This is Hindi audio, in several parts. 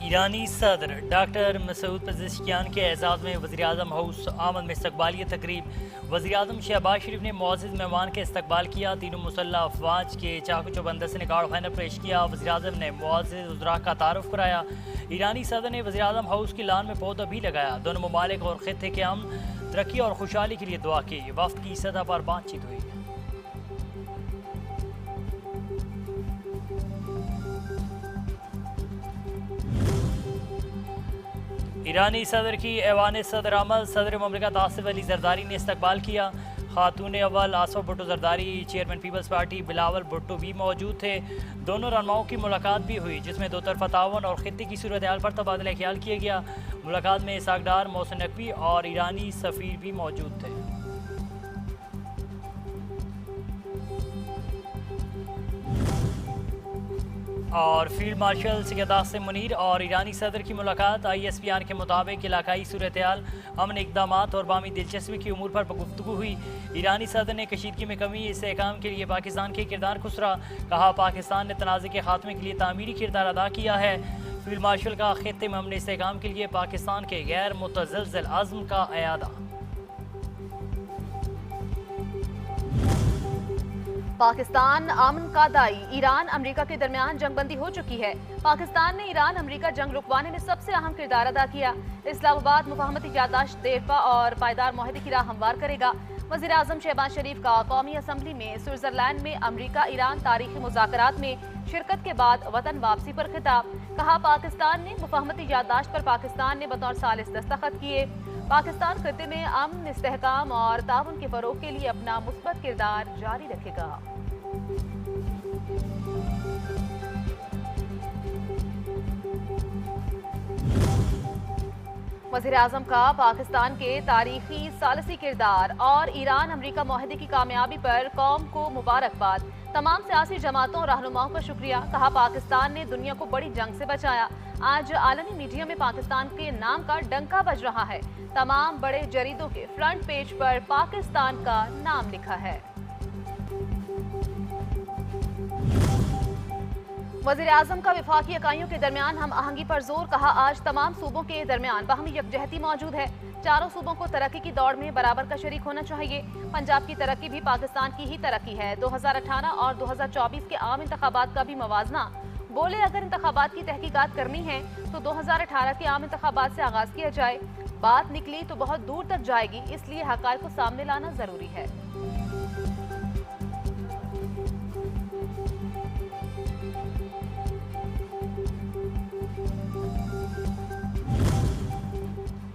ईरानी सदर डॉक्टर मसूद पज़ेश्कियान के एजाज़ में वज़ीर-ए-आज़म हाउस आमद में इस्तकबालिया तकरीब। वज़ीर-ए-आज़म शहबाज शरीफ ने मुअज़्ज़ज़ मेहमान के इस्तकबाल किया। तीनों मुसल्लह अफवाज के चाकू चौबंद से गार्ड ऑफ ऑनर पेश किया। वज़ीर-ए-आज़म ने मुअज़्ज़ज़ उज़रा का तारुफ कराया। ईरानी सदर ने वज़ीर-ए-आज़म हाउस की लान में पौधा भी लगाया। दोनों ममालिक और खित्ते के अमन, तरक्की और खुशहाली के लिए दुआ की। वफ़द की सतह पर बातचीत हुई। ईरानी सदर की ऐवान सदर अमल सदर ममलिकत आसिफ अली जरदारी ने इस्तकबाल किया। खातून अव्वल आसफ भुट्टो जरदारी, चेयरमैन पीपल्स पार्टी बिलावल भुट्टो भी मौजूद थे। दोनों रहनुमाओं की मुलाकात भी हुई, जिसमें दो तरफा ताउन और खित्ते की सूरत हाल पर तबादला ख्याल किया गया। मुलाकात में इसाकडार, मोहसिन नकवी और ईरानी सफ़ीर भी मौजूद थे। और फील्ड मार्शल सैयद आसिम मुनीर और ईरानी सदर की मुलाकात। ISPR के मुताबिक इलाकाई सूरत हाल, अमन इकदाम और बामी दिलचस्पी की उमूर पर गुफ्तगू हुई। ईरानी सदर ने कशीदगी में कमी, इस्तेहकाम के लिए पाकिस्तान के किरदार को सराहा। कहा पाकिस्तान ने तनाज़े के खात्मे के लिए तामीरी किरदार अदा किया है। फील्ड मार्शल का खित्ते में अमन इस्तेहकाम के लिए पाकिस्तान के गैर मुतज़लज़ल अज़्म का अयादा। पाकिस्तान अमन का दाई। ईरान अमेरिका के दरमियान जंगबंदी हो चुकी है। पाकिस्तान ने ईरान अमेरिका जंग रुकवाने में सबसे अहम किरदार अदा किया। इस्लामाबाद मुफाहमती याददाश्त देरपा और पायदार मुआहदे की राह हमवार करेगा। वज़ीर आज़म शहबाज शरीफ का कौमी असम्बली में स्विट्जरलैंड में अमेरिका ईरान तारीखी मुज़ाकरात में शिरकत के बाद वतन वापसी पर खिताब। कहा पाकिस्तान ने मुफाहमती याददाश्त पर पाकिस्तान ने बतौर सालिस दस्तखत किए। पाकिस्तान खित्ते में अमन, इस्तेहकाम और ताउन के फरोग के लिए अपना मुस्बत किरदार जारी रखेगा। वज़ीर आज़म का पाकिस्तान के तारीखी सालसी किरदार और ईरान अमेरिका मुआहदे की कामयाबी पर कौम को मुबारकबाद। तमाम सियासी जमातों और रहनुमाओं का शुक्रिया। कहा पाकिस्तान ने दुनिया को बड़ी जंग से बचाया। आज आलमी मीडिया में पाकिस्तान के नाम का डंका बज रहा है। तमाम बड़े जरीदों के फ्रंट पेज पर पाकिस्तान का नाम लिखा है। वज़ीर आज़म का वफाकी इकाइयों के दरमियान हम आहंगी पर जोर। कहा आज तमाम सूबों के दरमियान बाहमी यकजहती मौजूद है। चारों सूबों को तरक्की की दौड़ में बराबर का शरीक होना चाहिए। पंजाब की तरक्की भी पाकिस्तान की ही तरक्की है। 2018 और 2024 के आम इंतखाबात का भी मवाजना। बोले अगर इंतखाबात की तहकीकात करनी है तो 2018 के आम इंतखाबात से आगाज किया जाए। बात निकली तो बहुत दूर तक जाएगी, इसलिए हक़ाइक़ को सामने लाना जरूरी है।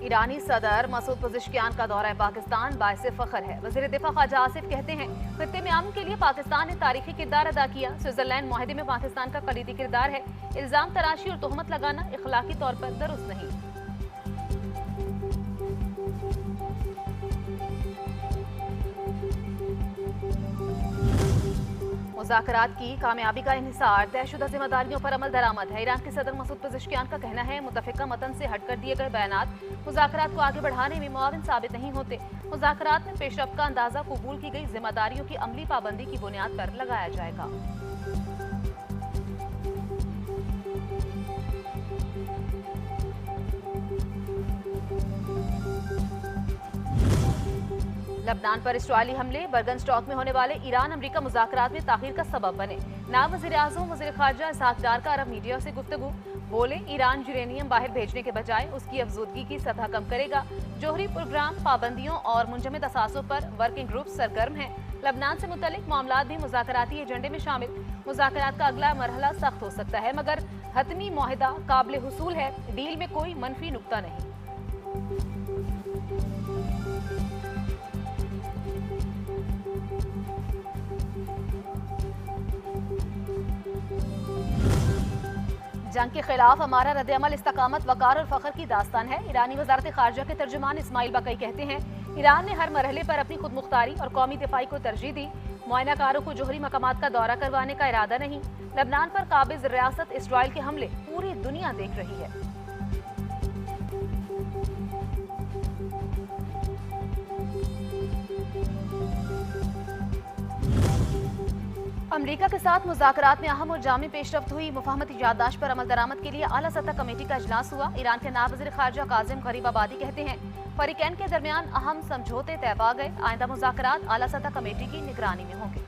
ईरानी सदर मसूद पज़ेश्कियान का दौरा पाकिस्तान बाइसे फख्र है। वज़ीर दिफा ख्वाजा आसिफ कहते हैं खित्ते में अमन के लिए पाकिस्तान ने तारीखी किरदार अदा किया। स्विट्जरलैंड मुआहदे में पाकिस्तान का कलीदी किरदार है। इल्जाम तराशी और तोहमत लगाना इखलाकी तौर पर दुरुस्त नहीं। मुज़ाकरात की कामयाबी का इन्हिसार तयशुदा जिम्मेदारियों पर अमल दरामद है। ईरान के सदर मसूद पज़ेश्कियान का कहना है मुतफ़िका मतन से हटकर दिए गए बयानात मुज़ाकरात को आगे बढ़ाने में मुआविन साबित नहीं होते। मुज़ाकरात में पेशरफ्त का अंदाजा कबूल की गई जिम्मेदारियों की अमली पाबंदी की बुनियाद पर लगाया जाएगा। लबनान पर इसराइली हमले, बर्गन स्टॉक में होने वाले ईरान अमेरिका मुज़ाकरात में ताख़ीर का सबब बने। नायब वज़ीर आज़म वज़ीर ख़ारजा इसहाक़ डार का अरब मीडिया से गुफ्तगू। बोले ईरान यूरेनियम बाहर भेजने के बजाय उसकी अफजूदगी की सतह कम करेगा। जोहरी प्रोग्राम, पाबंदियों और मुंजमद असासों पर वर्किंग ग्रुप सरगर्म है। लबनान से मुतल्लिक मामलात भी मुज़ाकराती एजेंडे में शामिल। मुज़ाकरात का अगला मरहला सख्त हो सकता है, मगर हतमी मुआहिदा काबिल हुसूल है। डील में कोई मनफी नुक्ता नहीं। जंग के खिलाफ हमारा रद्द-ए-अमल इस्तकामत, वकार और फख्र की दास्तान है। ईरानी वज़ारत ख़ारजा के तर्जुमान इस्माइल बाक़ई कहते हैं ईरान ने हर मरहले पर अपनी खुद मुख्तारी और कौमी दिफाई को तरजीह दी। मुआयनाकारों को जोहरी मकामात का दौरा करवाने का इरादा नहीं। लबनान पर काबिज रियासत इसराइल के हमले पूरी दुनिया देख रही है। अमेरिका के साथ मुज़ाकरात में अहम और जामी पेशरफ्त हुई। मुफाहमती याददाश्त पर अमल दरामद के लिए आला सतह कमेटी का इजलास हुआ। ईरान के नायब वज़ीर ख़ारजा काज़िम गरीबाबादी कहते हैं फरीकैन के दरमियान अहम समझौते तय पा गए। आइंदा मुज़ाकरात आला सतह कमेटी की निगरानी में होंगे।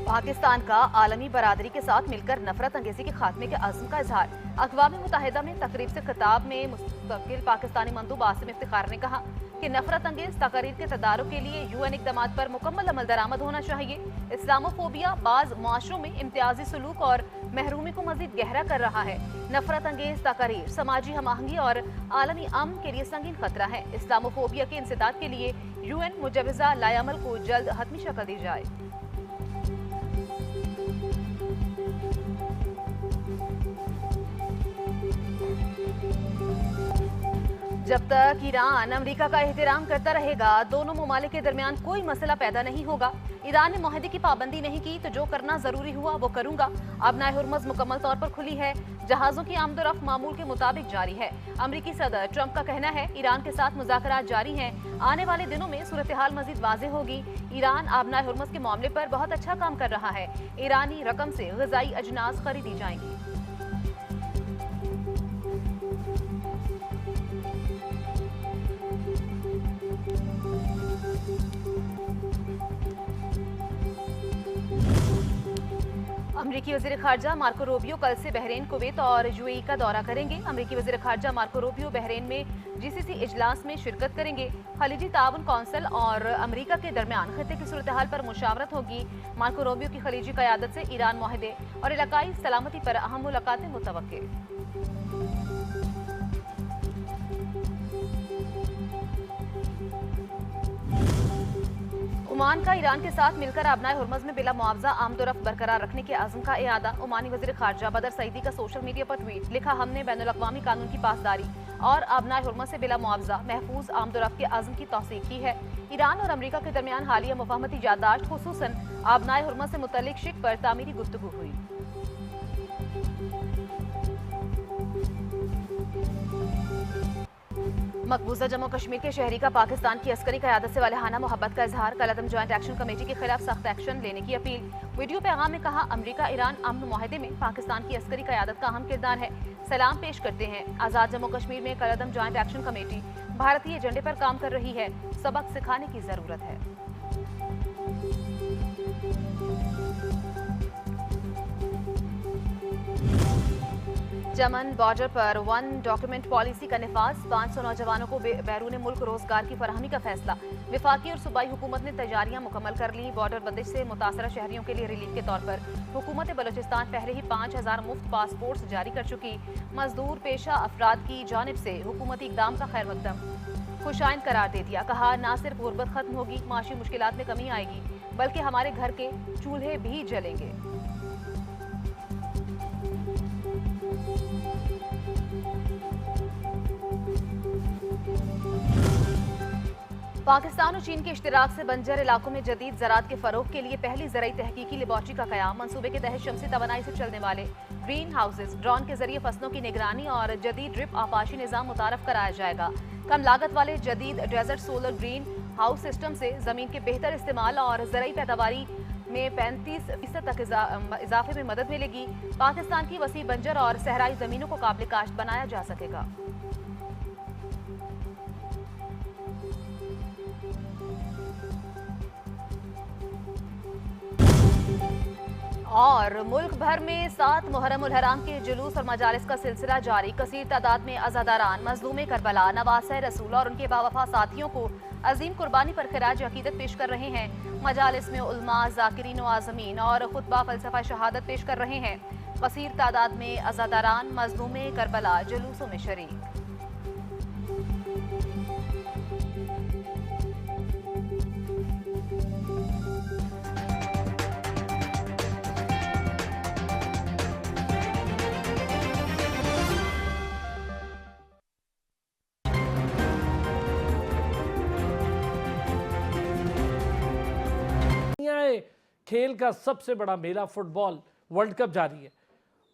पाकिस्तान का आलमी बरादरी के साथ मिलकर नफरत अंगेजी के खात्मे के अज़्म का इजहार। अक़वाम मुत्तहिदा में तकरीब से खिताब में मुस्तकिल पाकिस्तानी मंदूब आसिम इफ्तिखार ने कहा कि नफरत अंगेज तकारीर के तदारुक के लिए UN इक़दामात पर मुकम्मल अमल दरामद होना चाहिए। इस्लामोफोबिया बाज़ माशरों में इम्तियाजी सलूक और महरूमी को मजीद गहरा कर रहा है। नफरत अंगेज तकारीर समाजी हमआहंगी और आलमी अमन के लिए संगीन खतरा है। इस्लामोफोबिया के इंसदाद के लिए UN मुजवज़ा लाएअमल को जल्द हतमी शक्ल दी जाए। जब तक ईरान अमेरिका का एहतराम करता रहेगा, दोनों ममालिक के दरमियान कोई मसला पैदा नहीं होगा। ईरान ने मुआहदे की पाबंदी नहीं की तो जो करना जरूरी हुआ वो करूंगा। अबनाए हुर्मुज़ मुकम्मल तौर पर खुली है। जहाजों की आमदोरफ्त मामूल के मुताबिक जारी है। अमरीकी सदर ट्रंप का कहना है ईरान के साथ मुज़ाकरात जारी हैं। आने वाले दिनों में सूरत हाल मजीद वाज़ेह होगी। ईरान अबनाए हुर्मुज़ के मामले पर बहुत अच्छा काम कर रहा है। ईरानी रकम से ग़िज़ाई अजनास खरीदी जाएंगी। अमरीकी वज़ीर ख़ारजा मार्को रूबियो कल से बहरीन, कुवैत और UAE का दौरा करेंगे। अमरीकी वज़ीर ख़ारजा मार्को रूबियो बहरीन में GCC इजलास में शिरकत करेंगे। खलीजी ताउन कौंसिल और अमरीका के दरमियान खित्ते की सूरत हाल पर मुशावरत होगी। मार्को रूबियो की खलीजी क़यादत से ईरान मुआहदे और इलाकाई सलामती पर अहम मुलाकातें मुतवक्किल। ओमान का ईरान के साथ मिलकर अबनाए हुर्मुज़ में बिला मुआवजा आमदोरफ्त बरकरार रखने के अज़्म का इरादा। ओमानी वज़ीर ख़ारजा बदर सईदी का सोशल मीडिया पर ट्वीट लिखा, हमने बैनुल अक़वामी कानून की पासदारी और अबनाए हुर्मुज़ से बिला मुआवजा महफूज आमदोरफ्त के अज़्म की तौसीक़ की है। ईरान और अमरीका के दरमियान हालिया मुफ़ाहमती याददाश्त खुसूसन अबनाए हुर्मुज़ से मुतल्लिक़ शिक पर तामीरी गुफ्तगू हुई। मकबूजा जम्मू कश्मीर के शहरी का पाकिस्तान की अस्करी क़यादत से वालिहाना मोहब्बत का इजहार। कलअदम जॉइंट एक्शन कमेटी के खिलाफ सख्त एक्शन लेने की अपील। वीडियो पैगाम में कहा, अमरीका ईरान अमन मुआहदे में पाकिस्तान की अस्करी क़यादत का अहम किरदार है। सलाम पेश करते हैं। आज़ाद जम्मू कश्मीर में कलअदम जॉइंट एक्शन कमेटी भारतीय एजेंडे पर काम कर रही है। सबक सिखाने की जरूरत है। चमन बॉर्डर पर वन डॉक्यूमेंट पॉलिसी का निफाज। 500 नौजवानों को बैरून मुल्क रोजगार की फराहमी का फैसला। विफाकी और सूबाई हुकूमत ने तैयारियां मुकम्मल कर ली। बॉर्डर बंदिश से मुतासरा शहरियों के लिए रिलीफ के तौर पर हुकूमत बलोचिस्तान पहले ही 5000 मुफ्त पासपोर्ट जारी कर चुकी। मजदूर पेशा अफराद की जानिब से हुकूमती इकदाम का खैर मकदम खुशाइन करार दे दिया। कहा, ना सिर्फ गुर्बत खत्म होगी, माशी मुश्किलात में कमी आएगी, बल्कि हमारे घर के चूल्हे भी जलेंगे। पाकिस्तान और चीन के इश्तिराक से बंजर इलाकों में जदीद ज़राअत के फ़रोग़ के लिए पहली ज़राई तहकीकी लेबॉर्ट्री का क़याम। मंसूबे के तहत शमसी तवानाई से चलने वाले ग्रीन हाउसेज, ड्रोन के जरिए फसलों की निगरानी और जदीद ड्रिप आपाशी निज़ाम मुतारफ़ कराया जाएगा। कम लागत वाले जदीद desert solar green house system से ज़मीन के बेहतर इस्तेमाल और ज़राई पैदावारी में 35% तक इजाफे में मदद मिलेगी। पाकिस्तान की वसी बंजर और सहराई ज़मीनों को काबिल काश्त बनाया जा सकेगा। और मुल्क भर में 7 मुहर्रम उल हराम के जुलूस और मजालिस का सिलसिला जारी। कसीर तादाद में अज़ादारान मज़लूम करबला, नवासे रसूल और उनके बावफा साथियों को अजीम कुर्बानी पर खिराज अकीदत पेश कर रहे हैं। मजालिस में उलमा, ज़ाकिरीन व आज़मीन और खुतबा फ़लसफ़ा शहादत पेश कर रहे हैं। कसीर तादाद में अज़ादारान मज़लूम करबला जुलूसों में शरीक। खेल का सबसे बड़ा मेला फुटबॉल वर्ल्ड कप जारी है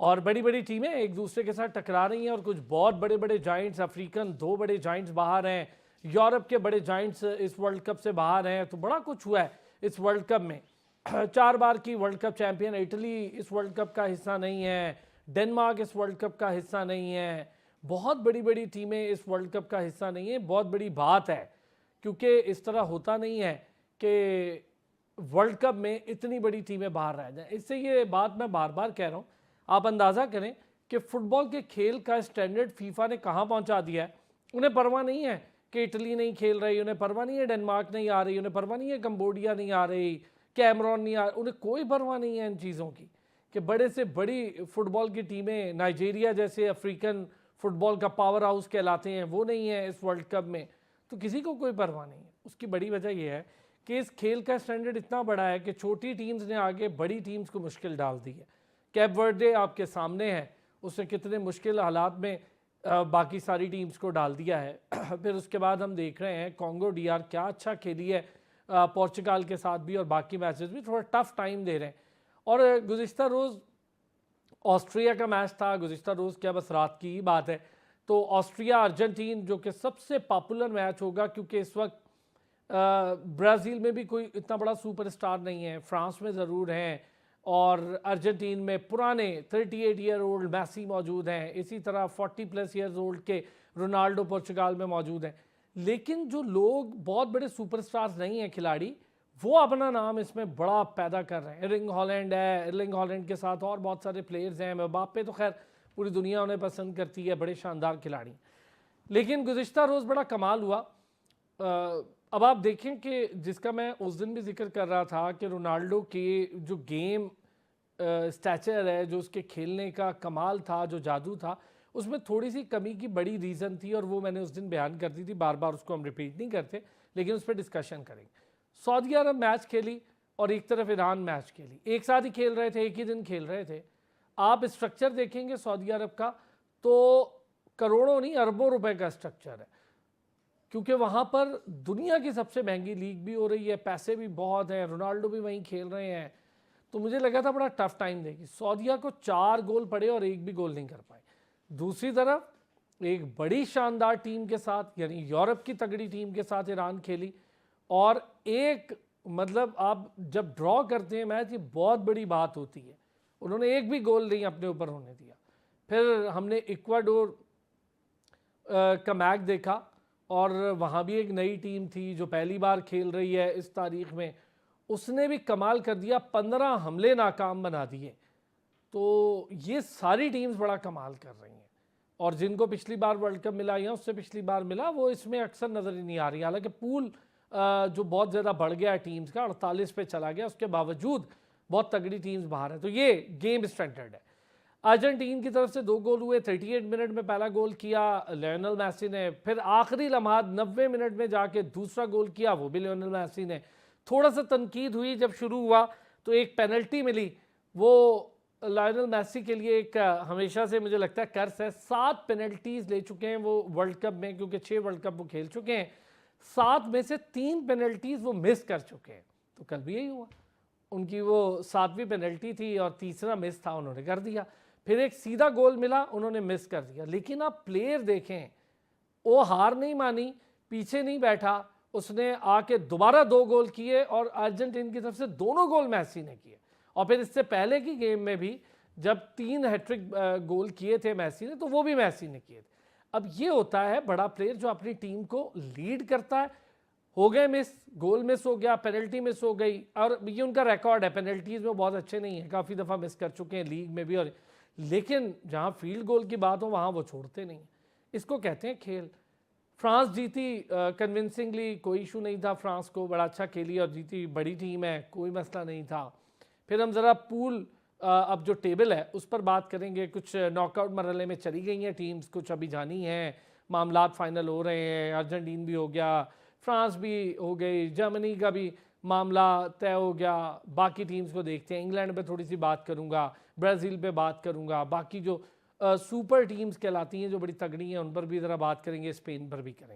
और बड़ी बड़ी टीमें एक दूसरे के साथ टकरा रही हैं और कुछ बहुत बड़े बड़े जाइंट्स, अफ्रीकन 2 बड़े जाइंट्स बाहर हैं, यूरोप के बड़े जाइंट्स इस वर्ल्ड कप से बाहर हैं। तो बड़ा कुछ हुआ है इस वर्ल्ड कप में। 4 बार की वर्ल्ड कप चैंपियन इटली इस वर्ल्ड कप का हिस्सा नहीं है, डेनमार्क इस वर्ल्ड कप का हिस्सा नहीं है, बहुत बड़ी बड़ी टीमें इस वर्ल्ड कप का हिस्सा नहीं है। बहुत बड़ी बात है, क्योंकि इस तरह होता नहीं है कि वर्ल्ड कप में इतनी बड़ी टीमें बाहर रह जाएं। इससे ये बात मैं बार बार कह रहा हूँ, आप अंदाज़ा करें कि फुटबॉल के खेल का स्टैंडर्ड फीफा ने कहाँ पहुँचा दिया है। उन्हें परवाह नहीं है कि इटली नहीं खेल रही, उन्हें परवाह नहीं है डेनमार्क नहीं आ रही, उन्हें परवाह नहीं है कंबोडिया नहीं आ रही, कैमरून नहीं आ रही, उन्हें कोई परवाह नहीं है इन चीज़ों की कि बड़े से बड़ी फुटबॉल की टीमें, नाइजीरिया जैसे अफ्रीकन फुटबॉल का पावर हाउस कहलाते हैं, वो नहीं है इस वर्ल्ड कप में। तो किसी को कोई परवाह नहीं है। उसकी बड़ी वजह यह है कि इस खेल का स्टैंडर्ड इतना बड़ा है कि छोटी टीम्स ने आगे बड़ी टीम्स को मुश्किल डाल दी है। कैप वर्डे आपके सामने है, उसने कितने मुश्किल हालात में बाकी सारी टीम्स को डाल दिया है। फिर उसके बाद हम देख रहे हैं कॉन्गो डीआर क्या अच्छा खेली है, पोर्चुगाल के साथ भी और बाकी मैचेस भी थोड़ा टफ टाइम दे रहे हैं। और गुज़िश्ता रोज़ ऑस्ट्रिया का मैच था, गुज़िश्ता रोज़ क्या बस रात की ही बात है। तो ऑस्ट्रिया अर्जेंटीन जो कि सबसे पॉपुलर मैच होगा, क्योंकि इस वक्त ब्राज़ील में भी कोई इतना बड़ा सुपरस्टार नहीं है, फ्रांस में ज़रूर हैं और अर्जेंटीन में पुराने 38 ईयर ओल्ड मैसी मौजूद हैं, इसी तरह 40+ ईयर्स ओल्ड के रोनाल्डो पोर्चुगाल में मौजूद हैं। लेकिन जो लोग बहुत बड़े सुपरस्टार्स नहीं हैं खिलाड़ी, वो अपना नाम इसमें बड़ा पैदा कर रहे हैं। एर्लिंग हॉलैंड है, एर्लिंग हॉलैंड के साथ और बहुत सारे प्लेयर्स हैं, मबाप्पे तो खैर पूरी दुनिया उन्हें पसंद करती है, बड़े शानदार खिलाड़ी। लेकिन गुज़िश्ता रोज़ बड़ा कमाल हुआ। अब आप देखें कि जिसका मैं उस दिन भी जिक्र कर रहा था कि रोनाल्डो के जो गेम स्टैचर है, जो उसके खेलने का कमाल था, जो जादू था, उसमें थोड़ी सी कमी की बड़ी रीज़न थी और वो मैंने उस दिन बयान कर दी थी। बार बार उसको हम रिपीट नहीं करते, लेकिन उस पर डिस्कशन करेंगे। सऊदी अरब मैच खेली और एक तरफ ईरान मैच खेली, एक साथ ही खेल रहे थे, एक ही दिन खेल रहे थे। आप स्ट्रक्चर देखेंगे सऊदी अरब का तो करोड़ों नहीं अरबों रुपए का स्ट्रक्चर है, क्योंकि वहाँ पर दुनिया की सबसे महंगी लीग भी हो रही है, पैसे भी बहुत हैं, रोनाल्डो भी वहीं खेल रहे हैं। तो मुझे लगा था बड़ा टफ टाइम देगी। सऊदीया को 4 गोल पड़े और एक भी गोल नहीं कर पाए। दूसरी तरफ एक बड़ी शानदार टीम के साथ, यानी यूरोप की तगड़ी टीम के साथ ईरान खेली और एक मतलब आप जब ड्रॉ करते हैं मैच, ये बहुत बड़ी बात होती है। उन्होंने एक भी गोल नहीं अपने ऊपर होने दिया। फिर हमने इक्वाडोर का मैच देखा और वहाँ भी एक नई टीम थी जो पहली बार खेल रही है इस तारीख में, उसने भी कमाल कर दिया, 15 हमले नाकाम बना दिए। तो ये सारी टीम्स बड़ा कमाल कर रही हैं और जिनको पिछली बार वर्ल्ड कप मिला या उससे पिछली बार मिला, वो इसमें अक्सर नज़र ही नहीं आ रही। हालांकि पूल जो बहुत ज़्यादा बढ़ गया है टीम्स का, 48 पे चला गया, उसके बावजूद बहुत तगड़ी टीम्स बाहर हैं। तो ये गेम स्टैंडर्ड है। अर्जेंटीन की तरफ से 2 गोल हुए। 38 मिनट में पहला गोल किया लियोनेल मेसी ने, फिर आखिरी लम्हात 90 मिनट में जाके दूसरा गोल किया, वो भी लियोनेल मेसी ने। थोड़ा सा तनकीद हुई जब शुरू हुआ तो एक पेनल्टी मिली, वो लियोनेल मेसी के लिए एक हमेशा से मुझे लगता है कर्स है। 7 पेनल्टीज ले चुके हैं वो वर्ल्ड कप में, क्योंकि 6 वर्ल्ड कप वो खेल चुके हैं। 7 में से 3 पेनल्टीज वो मिस कर चुके हैं। तो कल भी यही हुआ, उनकी वो 7वीं पेनल्टी थी और तीसरा मिस था, उन्होंने कर दिया। फिर एक सीधा गोल मिला, उन्होंने मिस कर दिया। लेकिन आप प्लेयर देखें, वो हार नहीं मानी, पीछे नहीं बैठा, उसने आके दोबारा 2 गोल किए और अर्जेंटीना की तरफ से दोनों गोल मेसी ने किए। और फिर इससे पहले की गेम में भी जब 3 हैट्रिक गोल किए थे मेसी ने, तो वो भी मेसी ने किए थे। अब ये होता है बड़ा प्लेयर जो अपनी टीम को लीड करता है। हो गए मिस, गोल मिस हो गया, पेनल्टी मिस हो गई, और ये उनका रिकॉर्ड है, पेनल्टीज में बहुत अच्छे नहीं है, काफ़ी दफ़ा मिस कर चुके हैं लीग में भी। और लेकिन जहाँ फील्ड गोल की बात हो वहाँ वो छोड़ते नहीं। इसको कहते हैं खेल। फ्रांस जीती कन्विंसिंगली, कोई इशू नहीं था, फ्रांस को बड़ा अच्छा खेली और जीती, बड़ी टीम है, कोई मसला नहीं था। फिर हम ज़रा पूल अब जो टेबल है उस पर बात करेंगे। कुछ नॉकआउट मरहले में चली गई हैं टीम्स, कुछ अभी जानी हैं, मामलात फाइनल हो रहे हैं। अर्जेंटीन भी हो गया, फ्रांस भी हो गई, जर्मनी का भी मामला तय हो गया। बाकी टीम्स को देखते हैं। इंग्लैंड पे थोड़ी सी बात करूंगा, ब्राज़ील पे बात करूंगा, बाकी जो सुपर टीम्स कहलाती हैं जो बड़ी तगड़ी हैं उन पर भी ज़रा बात करेंगे, स्पेन पर भी करेंगे।